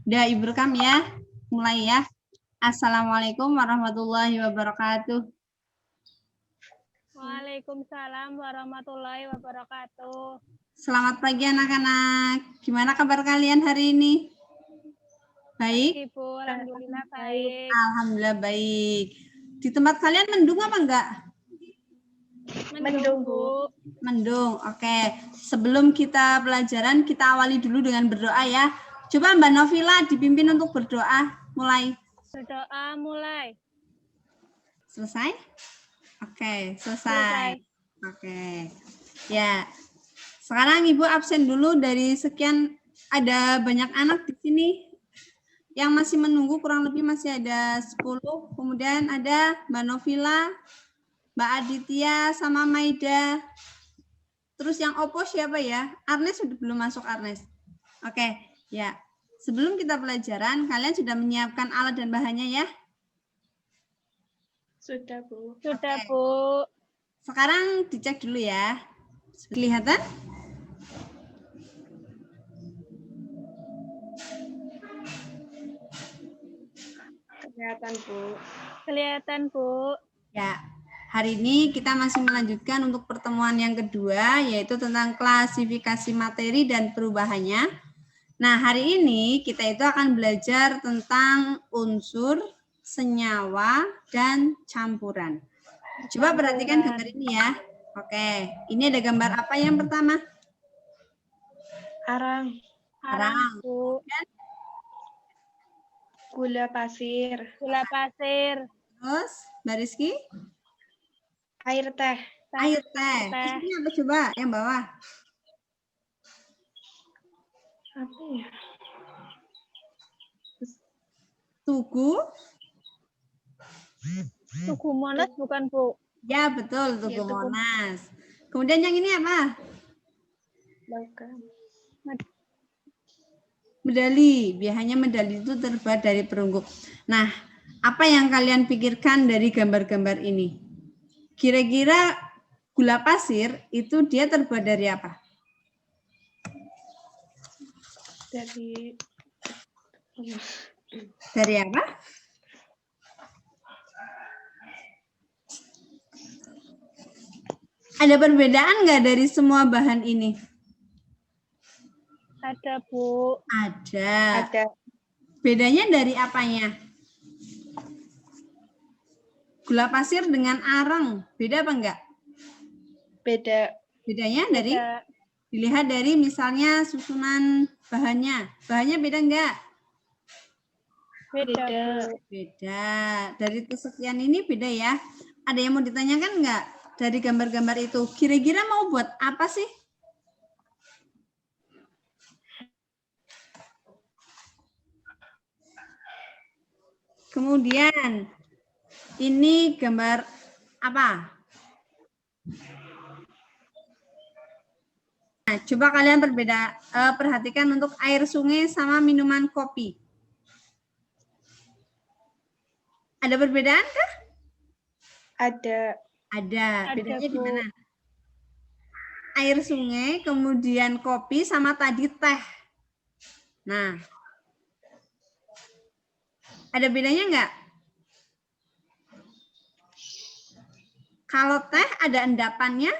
Udah Ibu rekam ya. Mulai ya. Assalamualaikum warahmatullahi wabarakatuh. Waalaikumsalam warahmatullahi wabarakatuh. Selamat pagi anak-anak. Gimana kabar kalian hari ini? Baik? Ibu, alhamdulillah baik. Alhamdulillah baik. Di tempat kalian mendung apa enggak? Mendung, Bu. Mendung. Oke. Sebelum kita pelajaran, kita awali dulu dengan berdoa ya. Coba Mbak Novila dipimpin untuk berdoa. Mulai. Berdoa mulai. Selesai? Oke, selesai. Oke. Ya. Sekarang Ibu absen dulu dari sekian, ada banyak anak di sini yang masih menunggu, kurang lebih masih ada 10. Kemudian ada Mbak Novila, Mbak Aditya, sama Maida. Terus yang opo siapa ya? Arnes sudah belum masuk Arnes. Oke, ya. Sebelum kita pelajaran, kalian sudah menyiapkan alat dan bahannya ya? Sudah, Bu. Sudah, Oke. Bu. Sekarang dicek dulu ya. Kelihatan? Kelihatan, Bu. Kelihatan, Bu. Ya, hari ini kita masih melanjutkan untuk pertemuan yang kedua, yaitu tentang klasifikasi materi dan perubahannya. Nah, hari ini kita itu akan belajar tentang unsur, senyawa, dan campuran. Coba perhatikan gambar ini ya. Oke, ini ada gambar apa yang pertama? Arang, Arang. Bu. gula pasir, Gula pasir. Terus, Mbak Rizky? air teh, Air teh. Terus ini apa coba yang bawah? apa ya? Tugu. Tugu Monas bukan, Bu? Ya, betul, Tugu Ya, Tugu. Monas. Kemudian yang ini apa? Logam, Medali. Biasanya medali itu terbuat dari perunggu. Nah, apa yang kalian pikirkan dari gambar-gambar ini? Kira-kira gula pasir itu dia terbuat dari apa? dari Dari apa? Ada perbedaan nggak dari semua bahan ini? Ada, Bu. Ada. ada Bedanya dari apanya? Gula pasir dengan arang, beda apa enggak? beda, Bedanya dari, Ada. dilihat dari misalnya susunan bahannya. Bahannya beda enggak? Beda, Beda. Bu. Beda. Dari kesekian ini beda ya. Ada yang mau ditanyakan enggak dari gambar-gambar itu? Kira-kira mau buat apa sih? Kemudian, ini gambar apa? Nah, coba kalian perhatikan untuk air sungai sama minuman kopi. Ada perbedaan kah? ada Ada. Bedanya di Bu. mana? Air sungai, kemudian kopi, sama tadi teh. Nah, ada bedanya enggak? Kalau teh ada endapannya?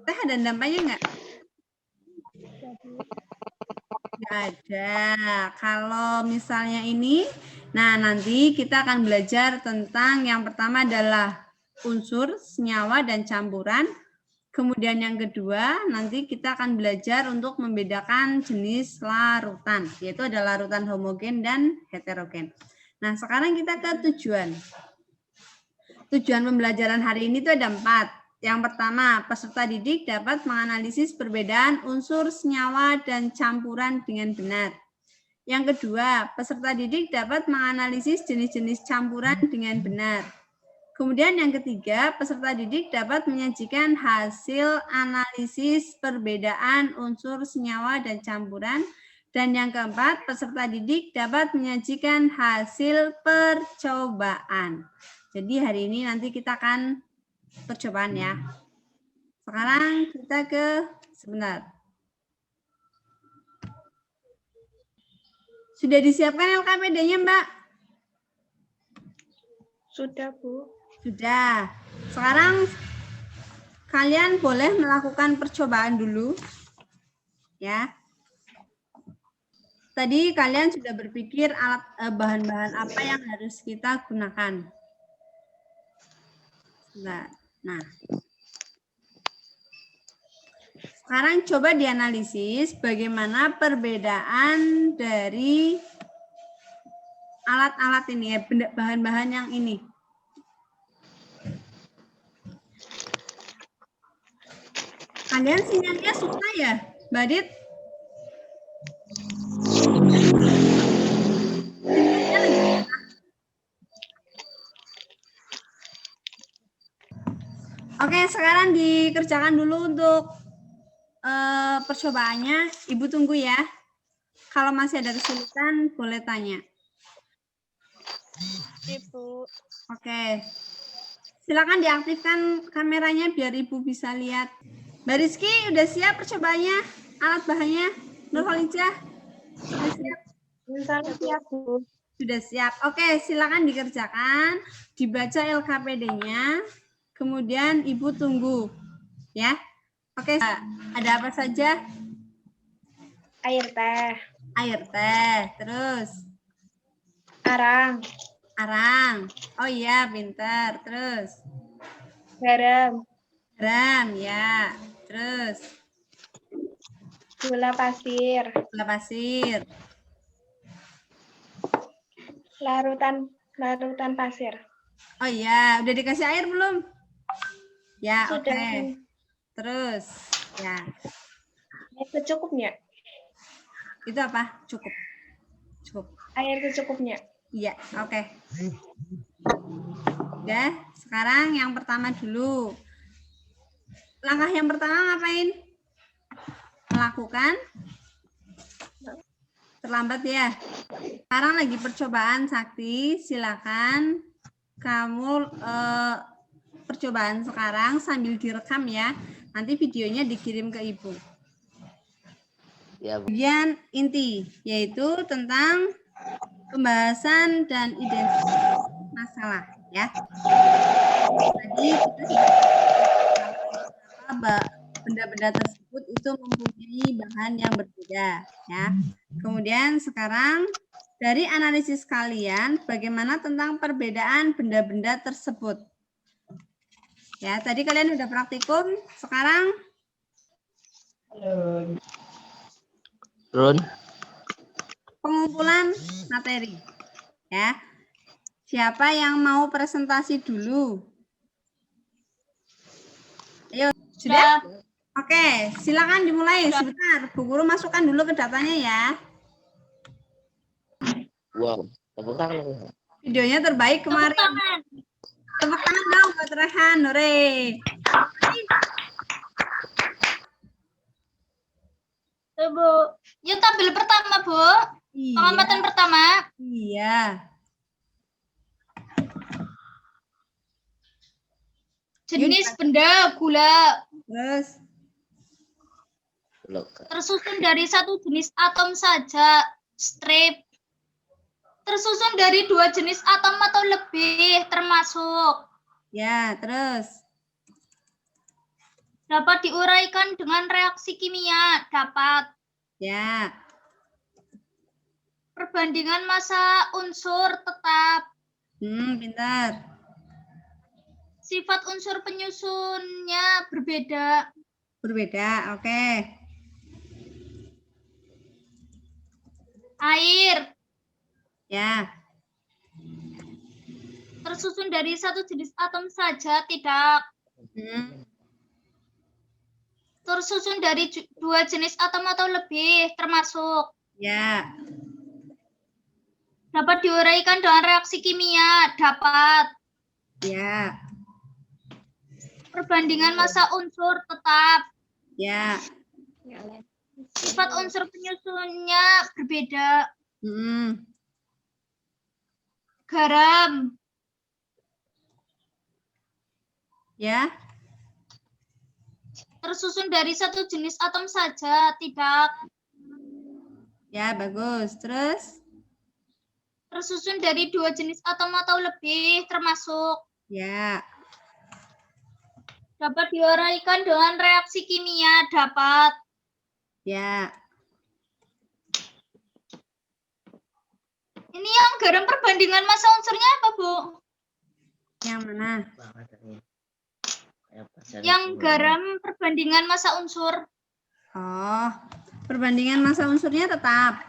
Teh ada endapannya enggak? Enggak ada. Kalau misalnya ini, nah nanti kita akan belajar tentang yang pertama adalah unsur, senyawa, dan campuran. Kemudian yang kedua, nanti kita akan belajar untuk membedakan jenis larutan, yaitu ada larutan homogen dan heterogen. Nah, sekarang kita ke tujuan. Tujuan pembelajaran hari ini itu ada 4. Yang pertama, peserta didik dapat menganalisis perbedaan unsur, senyawa, dan campuran dengan benar. Yang kedua, peserta didik dapat menganalisis jenis-jenis campuran dengan benar. Kemudian yang ketiga, peserta didik dapat menyajikan hasil analisis perbedaan unsur, senyawa, dan campuran. Dan yang keempat, peserta didik dapat menyajikan hasil percobaan. Jadi hari ini nanti kita akan percobaan ya. Sekarang kita ke, sebentar. Sudah disiapkan LKPD-nya, Mbak? Sudah, Bu. Sudah. Sekarang kalian boleh melakukan percobaan dulu. Ya. Tadi kalian sudah berpikir bahan-bahan apa yang harus kita gunakan. Nah. Sekarang coba dianalisis bagaimana perbedaan dari alat-alat ini ya, bahan-bahan yang ini. Kalian sinyalnya susah ya, Mbak Dit? Oke, sekarang dikerjakan dulu untuk percobaannya. Ibu tunggu ya. Kalau masih ada kesulitan, boleh tanya. Ibu. Oke. Silakan diaktifkan kameranya biar Ibu bisa lihat. Mbak Rizky, udah siap percobaannya? Alat bahannya? Nurholijah? Sudah siap? Siap, Bu. Sudah siap. Oke, silakan dikerjakan. Dibaca LKPD-nya. Kemudian Ibu tunggu. Ya. Oke, ada apa saja? Air teh. Air teh. Terus? Arang. Arang. Oh iya, pintar. Terus? Garam. Garam, ya. Terus? Gula pasir. Gula pasir. Larutan pasir. Oh iya, udah dikasih air belum? Ya, oke. Sudah. Terus? Ya. Air secukupnya. Itu apa? Cukup. Cukup. Air secukupnya. Iya, oke. Udah, sekarang yang pertama dulu. Langkah yang pertama ngapain? Melakukan. Terlambat ya. Sekarang lagi percobaan, Sakti. Silakan kamu percobaan sekarang sambil direkam ya. Nanti videonya dikirim ke Ibu. Ya, Bu. Bagian inti, yaitu tentang pembahasan dan identitas masalah ya. Tadi kita sudah benda-benda tersebut itu mempunyai bahan yang berbeda ya. Kemudian sekarang dari analisis kalian bagaimana tentang perbedaan benda-benda tersebut. Ya, tadi kalian udah praktikum, sekarang Run. pengumpulan materi. Ya. Siapa yang mau presentasi dulu? Ayo, sudah? Oke, silakan dimulai sebentar. Bu Guru masukkan dulu ke datanya ya. Wow. Tepuk tangan. Videonya terbaik kemarin. Tepuk tangan dong buat Rehan, hore. Bu, yang tampil pertama, Bu. Pengamatan pertama. Iya. Jenis benda gula Terus, tersusun dari satu jenis atom saja, strip. Tersusun dari 2 jenis atom atau lebih, termasuk. ya, terus. Dapat diuraikan dengan reaksi kimia, dapat. Ya, Perbandingan massa unsur tetap. pintar. Sifat unsur penyusunnya berbeda. Berbeda, oke. Air Ya, tersusun dari satu jenis atom saja, tidak. Tersusun dari 2 jenis atom atau lebih, termasuk. ya, Dapat diuraikan dengan reaksi kimia, dapat. ya, Perbandingan massa unsur tetap. ya. Sifat unsur penyusunnya berbeda. Garam Ya, tersusun dari satu jenis atom saja, tidak. ya, bagus. Terus, tersusun dari 2 jenis atom atau lebih, termasuk Ya. dapat diuraikan dengan reaksi kimia, dapat. Ya. Ini yang garam perbandingan massa unsurnya apa, Bu? Yang mana? Yang garam perbandingan massa unsur. Oh, perbandingan massa unsurnya tetap.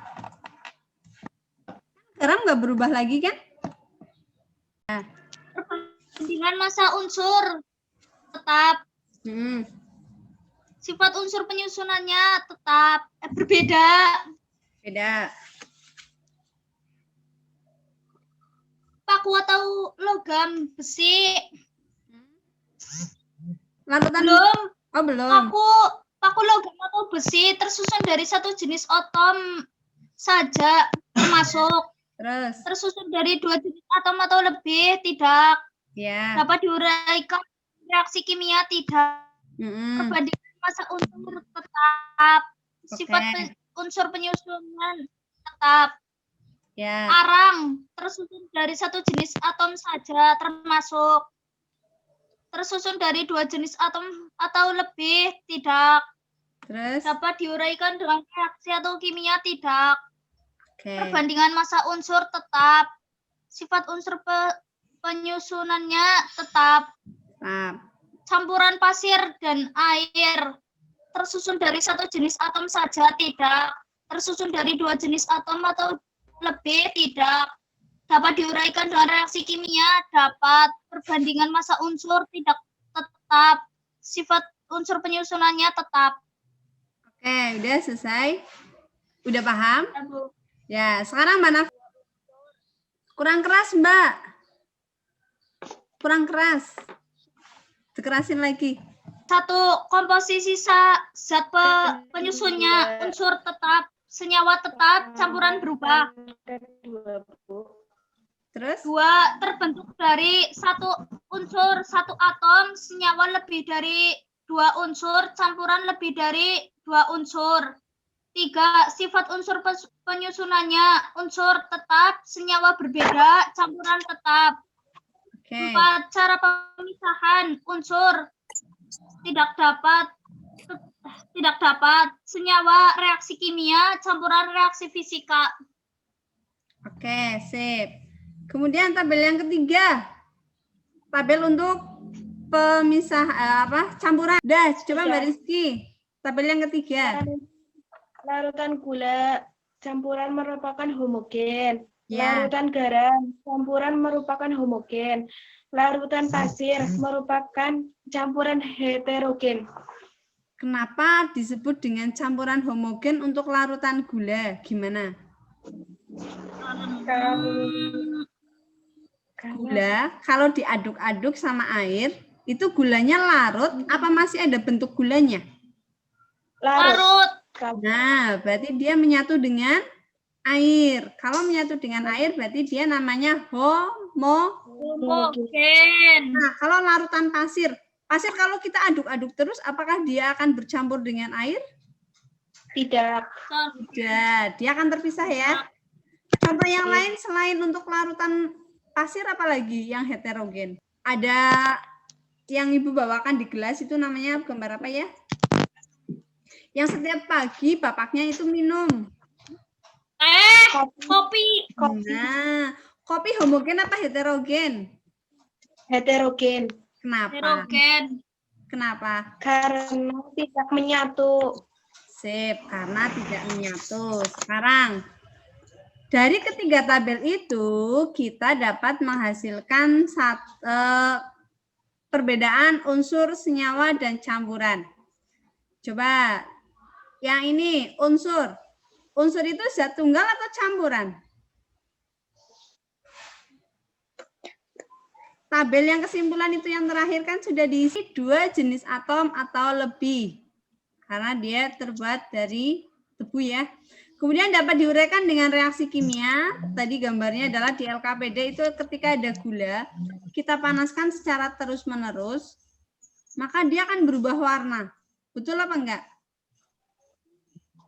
Garam nggak berubah lagi kan? Perbandingan massa unsur tetap. Hmm. Sifat unsur penyusunannya tetap berbeda. Beda. Paku atau logam besi. Larutan. Belum. Oh, belum. Paku logam atau besi tersusun dari 1 jenis atom saja, termasuk. Terus. Tersusun dari 2 jenis atom atau lebih, tidak. Ya. Dapat diuraikan reaksi kimia, tidak. Mm-mm. Perbandingan massa unsur tetap. Sifat Oke. unsur penyusunan tetap. Ya. Arang tersusun dari 1 jenis atom saja, termasuk. Tersusun dari 2 jenis atom atau lebih, tidak. Terus. Dapat diuraikan dengan reaksi atau kimia, tidak. Oke. Perbandingan massa unsur tetap. Sifat unsur penyusunannya tetap. Tetap. Campuran pasir dan air tersusun dari 1 jenis atom saja, tidak. Tersusun dari 2 jenis atom atau lebih, tidak. Dapat diuraikan dengan reaksi kimia, dapat. Perbandingan massa unsur tidak tetap. Sifat unsur penyusunannya tetap. Oke, udah selesai? Udah paham? Ya, sekarang mana? Kurang keras, Mbak. Kurang keras. Dikerasin lagi. 1. Komposisi zat penyusunnya, unsur tetap, senyawa tetap, campuran berubah. Ada 2, Bu. Terus? 2. Terbentuk dari 1 unsur, 1 atom, senyawa lebih dari 2 unsur, campuran lebih dari 2 unsur. 3. Sifat unsur penyusunannya, unsur tetap, senyawa berbeda, campuran tetap. Oke. 4. Cara pemisahan unsur tidak dapat, senyawa reaksi kimia, campuran reaksi fisika. Oke, sip. Kemudian tabel yang ketiga. Tabel untuk pemisah campuran. Dah, coba Mbak Rizky. Tabel yang ketiga. Larutan gula campuran merupakan homogen. Ya. Larutan garam campuran merupakan homogen. Larutan pasir merupakan campuran heterogen. Kenapa disebut dengan campuran homogen untuk larutan gula? Gimana? Gula kalau diaduk-aduk sama air, itu gulanya larut apa masih ada bentuk gulanya? Larut. Nah, berarti dia menyatu dengan air. Kalau menyatu dengan air berarti dia namanya Homogen. Nah, kalau larutan pasir kalau kita aduk-aduk terus apakah dia akan bercampur dengan air? Tidak. Tidak, dia akan terpisah ya. Contoh yang lain selain untuk larutan pasir apalagi yang heterogen? Ada yang Ibu bawakan di gelas itu namanya gambar apa ya? Yang setiap pagi bapaknya itu minum. Kopi. Nah, kopi homogen apa heterogen? Heterogen. Kenapa? Heterogen. Kenapa? Karena tidak menyatu. Sip, karena tidak menyatu. Sekarang, dari ketiga tabel itu kita dapat menghasilkan perbedaan unsur, senyawa, dan campuran. Coba, yang ini unsur. Unsur itu zat tunggal atau campuran? Tabel yang kesimpulan itu yang terakhir kan sudah diisi 2 jenis atom atau lebih. Karena dia terbuat dari debu ya. Kemudian dapat diuraikan dengan reaksi kimia. Tadi gambarnya adalah di LKPD itu ketika ada gula, kita panaskan secara terus-menerus, maka dia akan berubah warna. Betul apa enggak?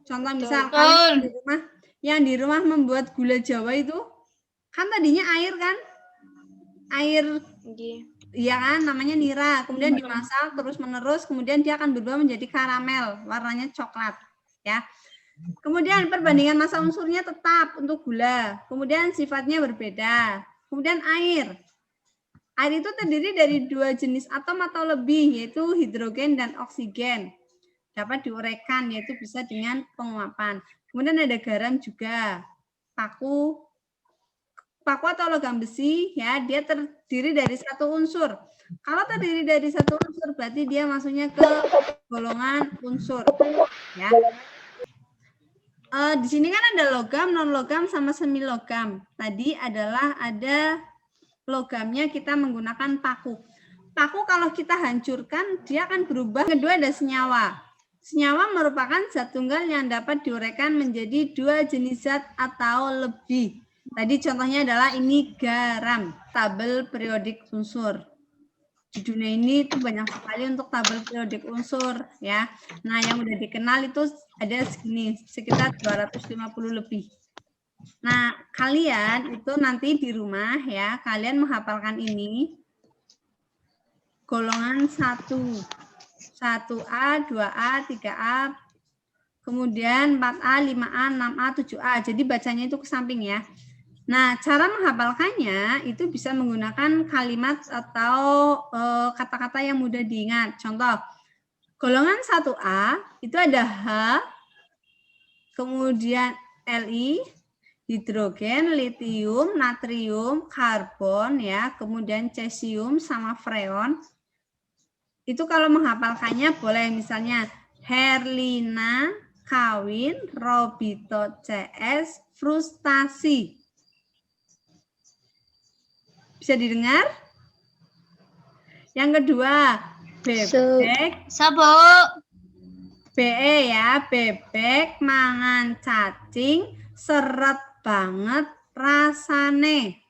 Contoh misal kalian yang di rumah membuat gula Jawa itu, Kan tadinya air kan? Air, Nggih. iya kan, namanya nira. Kemudian dimasak terus-menerus, kemudian dia akan berubah menjadi karamel, warnanya coklat, ya. Kemudian perbandingan massa unsurnya tetap untuk gula. Kemudian sifatnya berbeda. Kemudian air. Air itu terdiri dari 2 jenis atom atau lebih, yaitu hidrogen dan oksigen. Dapat diuraikan, yaitu bisa dengan penguapan. Kemudian ada garam juga. Paku atau logam besi, ya, dia terdiri dari 1 unsur. Kalau terdiri dari 1 unsur, berarti dia masuknya ke golongan unsur, ya. Di sini kan ada logam, non logam, sama semi logam. Tadi adalah ada logamnya, kita menggunakan paku. Paku kalau kita hancurkan, dia akan berubah. Kedua ada senyawa. Senyawa merupakan zat tunggal yang dapat diuraikan menjadi 2 jenis zat atau lebih. Tadi contohnya adalah ini garam, tabel periodik unsur. Di dunia ini itu banyak sekali untuk tabel periodik unsur, ya. Nah, yang udah dikenal itu ada segini, sekitar 250 lebih. Nah, kalian itu nanti di rumah, ya, kalian menghafalkan ini. Golongan 1. 1A, 2A, 3A, kemudian 4A, 5A, 6A, 7A. Jadi bacanya itu ke samping, ya. Nah, cara menghafalkannya itu bisa menggunakan kalimat atau kata-kata yang mudah diingat. Contoh, golongan 1A itu ada H, kemudian Li, hidrogen, litium, natrium, karbon, ya, kemudian cesium sama freon. Itu kalau menghafalkannya boleh misalnya Herlina kawin Robito CS frustasi. Bisa didengar? Yang kedua, bebek. Sabo. BE ya, bebek mangan cacing seret banget rasane.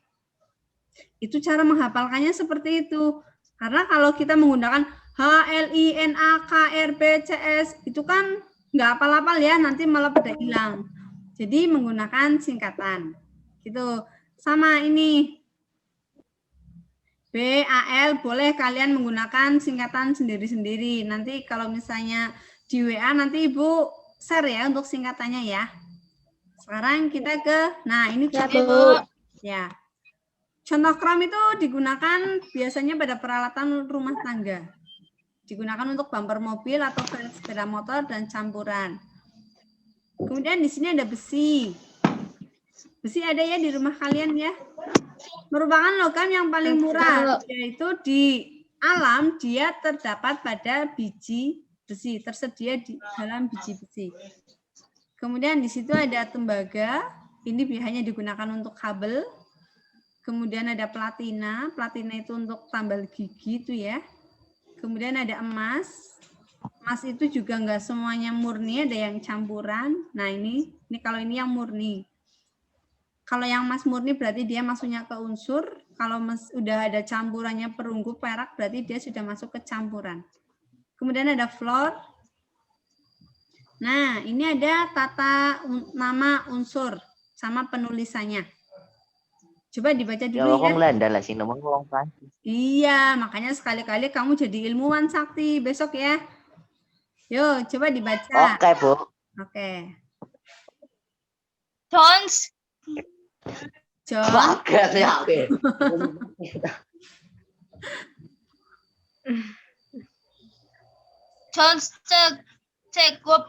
Itu cara menghafalkannya seperti itu. Karena kalau kita menggunakan HLINAKRBCS itu kan nggak hafal-hafal ya, nanti malah pada hilang. Jadi menggunakan singkatan. Gitu. Sama ini. BAL boleh kalian menggunakan singkatan sendiri-sendiri. Nanti kalau misalnya di WA nanti Ibu share ya untuk singkatannya ya. Sekarang kita ke, nah ini contoh. Ya. Contoh krom itu digunakan biasanya pada peralatan rumah tangga. Digunakan untuk bumper mobil atau sepeda motor dan campuran. Kemudian di sini ada besi. Besi ada ya di rumah kalian ya. Merupakan logam yang paling murah, yaitu di alam dia terdapat pada biji besi, tersedia di dalam biji besi. Kemudian di situ ada tembaga, ini biasanya digunakan untuk kabel. Kemudian ada platina, platina itu untuk tambal gigi itu ya. Kemudian ada emas, emas itu juga enggak semuanya murni, ada yang campuran. Nah ini kalau ini yang murni. Kalau yang emas murni berarti dia masuknya ke unsur. Kalau udah ada campurannya perunggu perak berarti dia sudah masuk ke campuran. Kemudian ada fluor. Nah, ini ada tata nama unsur sama penulisannya. Coba dibaca dulu ya. Belanda lah sih, ngomong Prancis. Iya, makanya sekali-kali kamu jadi ilmuwan sakti besok ya. Yuk, coba dibaca. Oke, Bu. Oke. Jones. John. Bagat ya. Jones Jacob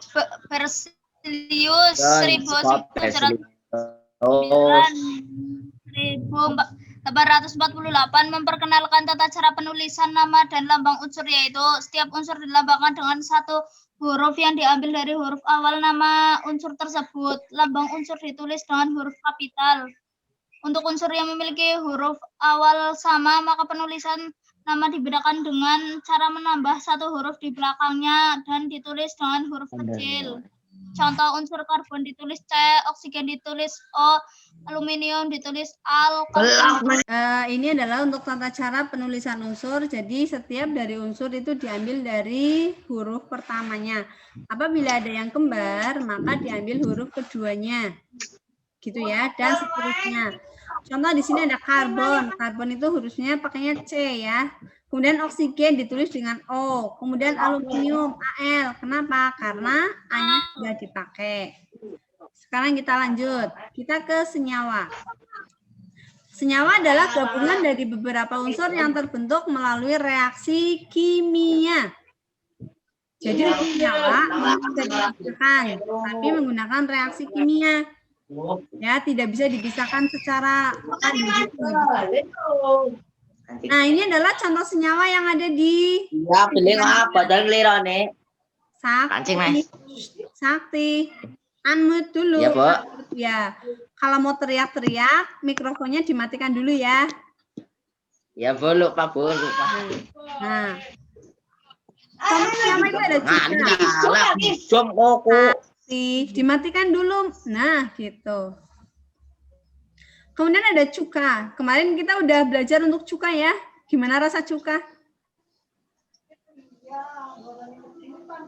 Berzelius 1848 memperkenalkan tata cara penulisan nama dan lambang unsur, yaitu setiap unsur dilambangkan dengan satu huruf yang diambil dari huruf awal nama unsur tersebut. Lambang unsur ditulis dengan huruf kapital. Untuk unsur yang memiliki huruf awal sama, maka penulisan nama dibedakan dengan cara menambah satu huruf di belakangnya dan ditulis dengan huruf kecil. Contoh, unsur karbon ditulis C, oksigen ditulis O, aluminium ditulis Al. Ini adalah untuk tata cara penulisan unsur. Jadi setiap dari unsur itu diambil dari huruf pertamanya. Apabila ada yang kembar, maka diambil huruf keduanya. Gitu ya, dan seterusnya. Contoh di sini ada karbon. Karbon itu hurufnya pakainya C ya. Kemudian oksigen ditulis dengan O. Kemudian aluminium Al. Kenapa? Karena A-nya sudah dipakai. Sekarang kita lanjut. Kita ke senyawa. Senyawa adalah gabungan dari beberapa unsur yang terbentuk melalui reaksi kimia. Jadi senyawa bisa dipisahkan, tapi menggunakan reaksi kimia. Ya, tidak bisa dipisahkan secara Nah, ini adalah contoh senyawa yang ada di Ya, pilih apa dan lirone. Kancing, Mas. Sakti. Unmute dulu. Ya, Bu. Ya. Kalau mau teriak-teriak, mikrofonnya dimatikan dulu ya. Ya, Bu, lupa, Bu, lupa. Nah. Contoh senyawa itu ada dimatikan dulu. Nah, gitu. Kemudian ada cuka. Kemarin kita udah belajar untuk cuka ya. Gimana rasa cuka?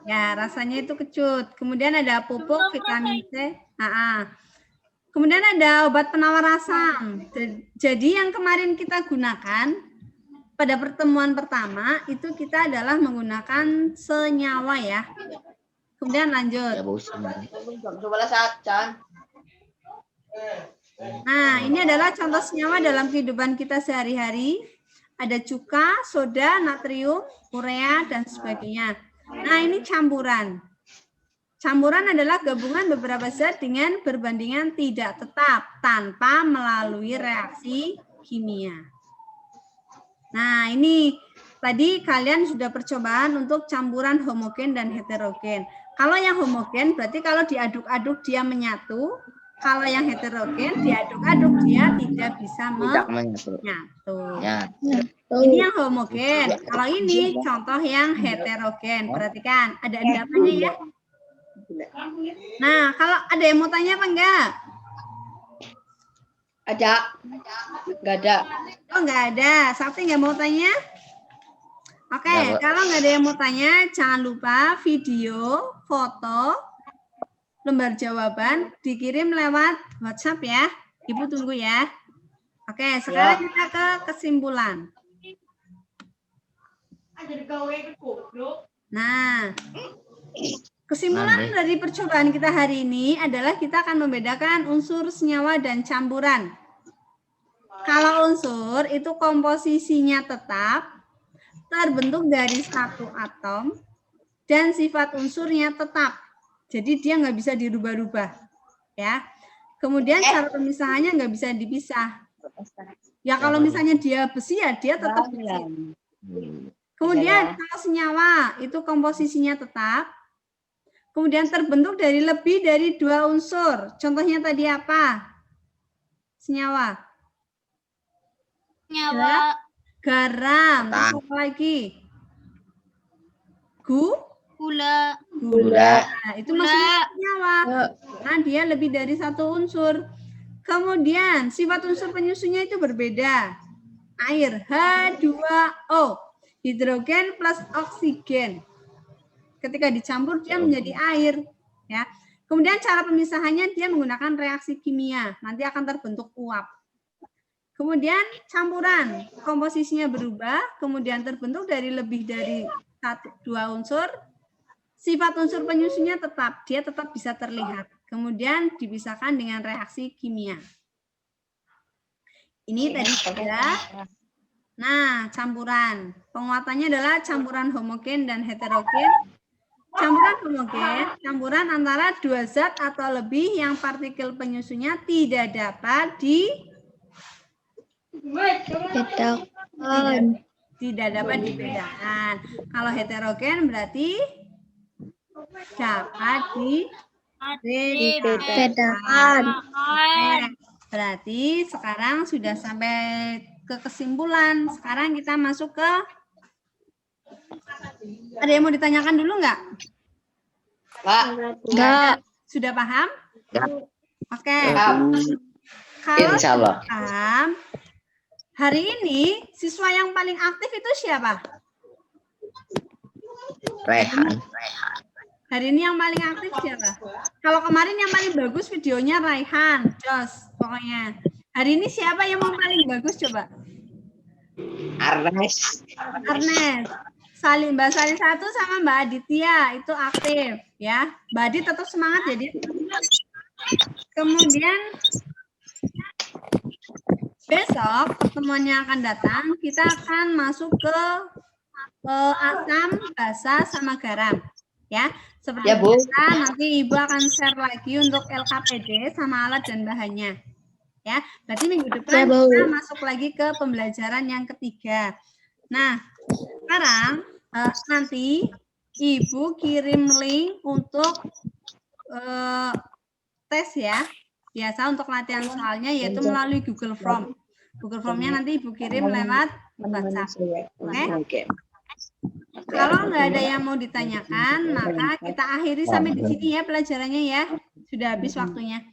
Ya, rasanya itu kecut. Kemudian ada pupuk, vitamin C. Kemudian ada obat penawar asam. Jadi yang kemarin kita gunakan pada pertemuan pertama itu kita adalah menggunakan senyawa ya. Kemudian lanjut. Nah, ini adalah contoh senyawa dalam kehidupan kita sehari-hari. Ada cuka, soda, natrium, urea, dan sebagainya. Nah, ini campuran. Campuran adalah gabungan beberapa zat dengan perbandingan tidak tetap tanpa melalui reaksi kimia. Nah, ini tadi kalian sudah percobaan untuk campuran homogen dan heterogen. Kalau yang homogen berarti kalau diaduk-aduk dia menyatu. Kalau yang heterogen diaduk-aduk dia tidak bisa menyatu. Ya. Ini yang homogen. Kalau ini contoh yang heterogen. Perhatikan, ada endapannya ya. Nah, kalau ada yang mau tanya apa enggak? Ada. Enggak ada. Oh, enggak ada. Sakti enggak mau tanya? Oke, kalau enggak ada yang mau tanya, jangan lupa video, foto, lembar jawaban dikirim lewat WhatsApp ya. Ibu tunggu ya. Oke, sekarang kita ke kesimpulan. Nah, kesimpulan dari percobaan kita hari ini adalah kita akan membedakan unsur, senyawa, dan campuran. Kalau unsur itu komposisinya tetap, terbentuk dari satu atom, dan sifat unsurnya tetap. Jadi dia nggak bisa dirubah-rubah. Ya. Kemudian cara pemisahannya nggak bisa dipisah. Ya kalau misalnya dia besi ya dia tetap besi. Kemudian kalau senyawa itu komposisinya tetap. Kemudian terbentuk dari lebih dari 2 unsur. Contohnya tadi apa? Senyawa. Senyawa. Garam. Apa lagi? Gula. Nah, itu maksudnya senyawa. Nah, dia lebih dari 1 unsur. Kemudian sifat unsur penyusunnya itu berbeda. Air H2O. Hidrogen plus oksigen. Ketika dicampur dia menjadi air, ya. Kemudian cara pemisahannya dia menggunakan reaksi kimia, nanti akan terbentuk uap. Kemudian campuran, komposisinya berubah, kemudian terbentuk dari lebih dari 1-2 unsur. Sifat unsur penyusunnya tetap, dia tetap bisa terlihat. Kemudian dipisahkan dengan reaksi kimia. Ini tadi sudah. Nah, campuran. Penguatannya adalah campuran homogen dan heterogen. Campuran homogen, campuran antara 2 zat atau lebih yang partikel penyusunnya tidak dapat dibedakan. Kalau heterogen berarti dapat dibedakan. Berarti sekarang sudah sampai ke kesimpulan. Sekarang kita masuk ke ada yang mau ditanyakan dulu nggak? Enggak. Sudah paham? Oke. Insya Allah. Kalau paham, hari ini siswa yang paling aktif itu siapa? Rehan. Hari ini yang paling aktif siapa? Kalau kemarin yang paling bagus videonya Raihan, Jos, pokoknya. Hari ini siapa yang mau paling bagus coba? Arnes. Arnes. Mbak Salin 1 sama Mbak Aditya itu aktif ya. Mbak Adit tetap semangat jadi. Kemudian besok pertemuan yang akan datang kita akan masuk ke asam, basa sama garam ya. Seperti Ya, Bu. biasa nanti Ibu akan share lagi untuk LKPD sama alat dan bahannya. Ya, berarti minggu depan kita masuk lagi ke pembelajaran yang ketiga. Nah, sekarang nanti Ibu kirim link untuk tes ya. Biasa untuk latihan soalnya yaitu melalui Google Form. Google Form-nya nanti Ibu kirim lewat WhatsApp. Oke? Kalau nggak ada yang mau ditanyakan, maka kita akhiri sampai di sini ya pelajarannya ya. Sudah habis waktunya.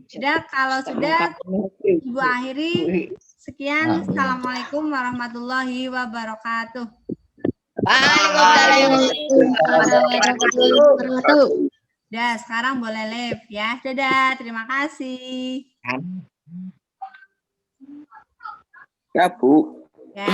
Sudah, kalau sudah Ibu akhiri. Sekian. Assalamualaikum warahmatullahi wabarakatuh. Udah, sekarang boleh live ya. Dadah, terima kasih. Ya, Bu. Ya.